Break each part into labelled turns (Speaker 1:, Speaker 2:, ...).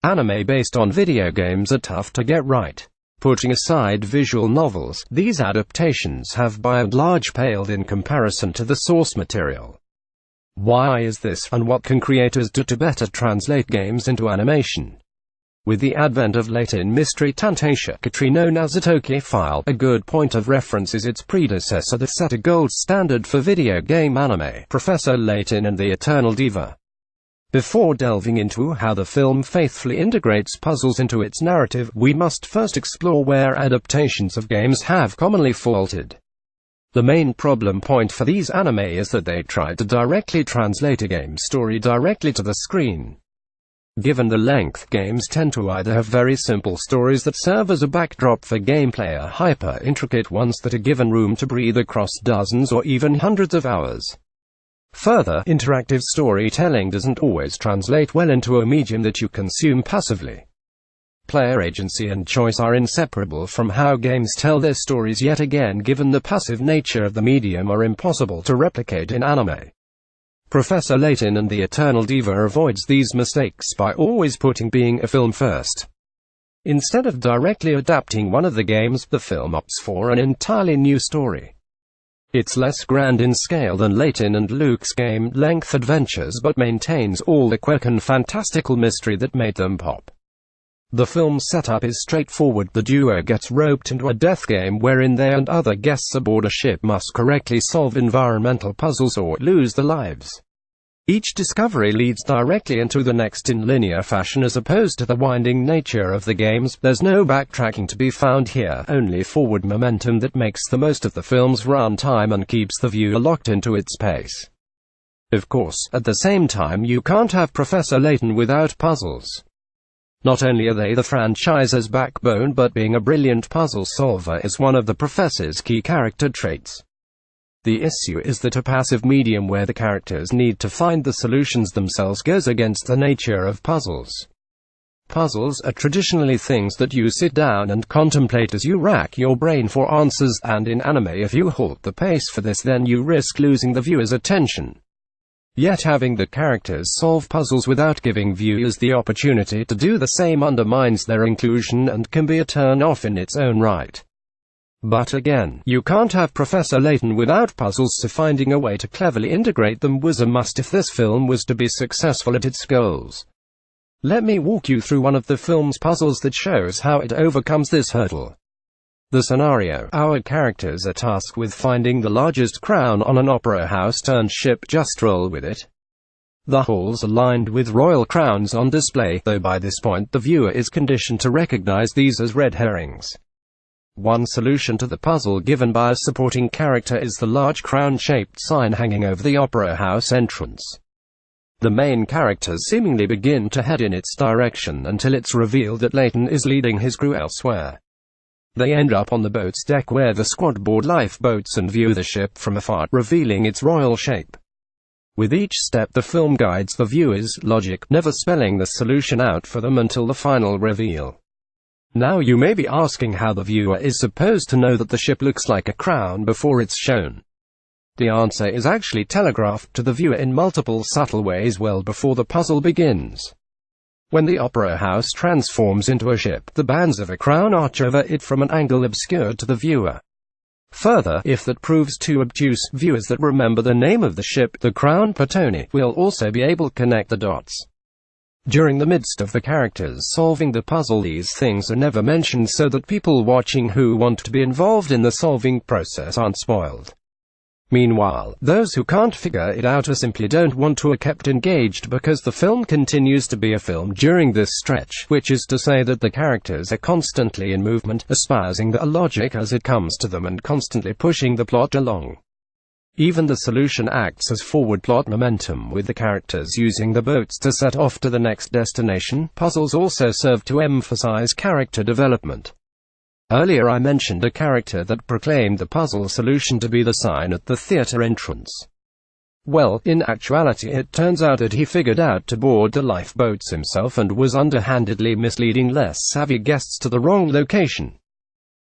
Speaker 1: Anime based on video games are tough to get right. Putting aside visual novels, these adaptations have by and large paled in comparison to the source material. Why is this, and what can creators do to better translate games into animation? With the advent of Layton Mystery Tantaisha known as a Toki file, a good point of reference is its predecessor that set a gold standard for video game anime, Professor Layton and the Eternal Diva. Before delving into how the film faithfully integrates puzzles into its narrative, we must first explore where adaptations of games have commonly faltered. The main problem point for these anime is that they try to directly translate a game story directly to the screen. Given the length, games tend to either have very simple stories that serve as a backdrop for gameplay or hyper-intricate ones that are given room to breathe across dozens or even hundreds of hours. Further, interactive storytelling doesn't always translate well into a medium that you consume passively. Player agency and choice are inseparable from how games tell their stories, yet again, given the passive nature of the medium, are impossible to replicate in anime. Professor Layton and the Eternal Diva avoids these mistakes by always putting being a film first. Instead of directly adapting one of the games, the film opts for an entirely new story. It's less grand in scale than Layton and Luke's game-length adventures, but maintains all the quirk and fantastical mystery that made them pop. The film's setup is straightforward. The duo gets roped into a death game wherein they and other guests aboard a ship must correctly solve environmental puzzles or lose their lives. Each discovery leads directly into the next in linear fashion as opposed to the winding nature of the games. There's no backtracking to be found here, only forward momentum that makes the most of the film's runtime and keeps the viewer locked into its pace. Of course, at the same time, you can't have Professor Layton without puzzles. Not only are they the franchise's backbone, but being a brilliant puzzle solver is one of the professor's key character traits. The issue is that a passive medium where the characters need to find the solutions themselves goes against the nature of puzzles. Puzzles are traditionally things that you sit down and contemplate as you rack your brain for answers, and in anime, if you halt the pace for this, then you risk losing the viewer's attention. Yet having the characters solve puzzles without giving viewers the opportunity to do the same undermines their inclusion and can be a turn-off in its own right. But again, you can't have Professor Layton without puzzles, so finding a way to cleverly integrate them was a must if this film was to be successful at its goals. Let me walk you through one of the film's puzzles that shows how it overcomes this hurdle. The scenario: our characters are tasked with finding the largest crown on an opera house turned ship. Just roll with it. The halls are lined with royal crowns on display, though by this point the viewer is conditioned to recognize these as red herrings. One solution to the puzzle given by a supporting character is the large crown-shaped sign hanging over the opera house entrance. The main characters seemingly begin to head in its direction until it's revealed that Layton is leading his crew elsewhere. They end up on the boat's deck where the squad board lifeboats and view the ship from afar, revealing its royal shape. With each step, the film guides the viewer's logic, never spelling the solution out for them until the final reveal. Now you may be asking how the viewer is supposed to know that the ship looks like a crown before it's shown. The answer is actually telegraphed to the viewer in multiple subtle ways well before the puzzle begins. When the opera house transforms into a ship, the bands of a crown arch over it from an angle obscured to the viewer. Further, if that proves too obtuse, viewers that remember the name of the ship, the Crown Patoni, will also be able to connect the dots. During the midst of the characters solving the puzzle, these things are never mentioned so that people watching who want to be involved in the solving process aren't spoiled. Meanwhile, those who can't figure it out or simply don't want to are kept engaged because the film continues to be a film during this stretch, which is to say that the characters are constantly in movement, espousing the logic as it comes to them and constantly pushing the plot along. Even the solution acts as forward plot momentum, with the characters using the boats to set off to the next destination. Puzzles also serve to emphasize character development. Earlier I mentioned a character that proclaimed the puzzle solution to be the sign at the theater entrance. Well, in actuality it turns out that he figured out to board the lifeboats himself and was underhandedly misleading less savvy guests to the wrong location.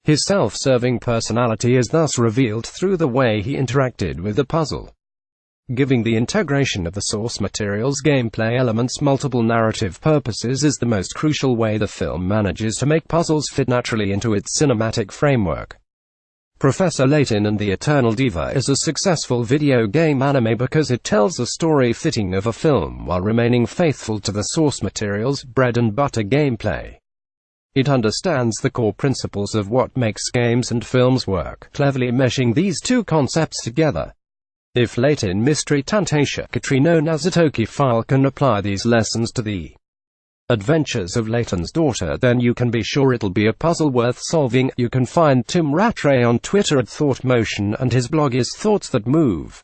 Speaker 1: His self-serving personality is thus revealed through the way he interacted with the puzzle. Giving the integration of the source material's gameplay elements multiple narrative purposes is the most crucial way the film manages to make puzzles fit naturally into its cinematic framework. Professor Layton and the Eternal Diva is a successful video game anime because it tells a story fitting of a film while remaining faithful to the source material's bread-and-butter gameplay. It understands the core principles of what makes games and films work, cleverly meshing these two concepts together. If Layton Mystery Tantasia Katrino Nazatoki file can apply these lessons to the adventures of Layton's daughter, then you can be sure it'll be a puzzle worth solving. You can find Tim Rattray on Twitter at ThoughtMotion, and his blog is Thoughts That Move.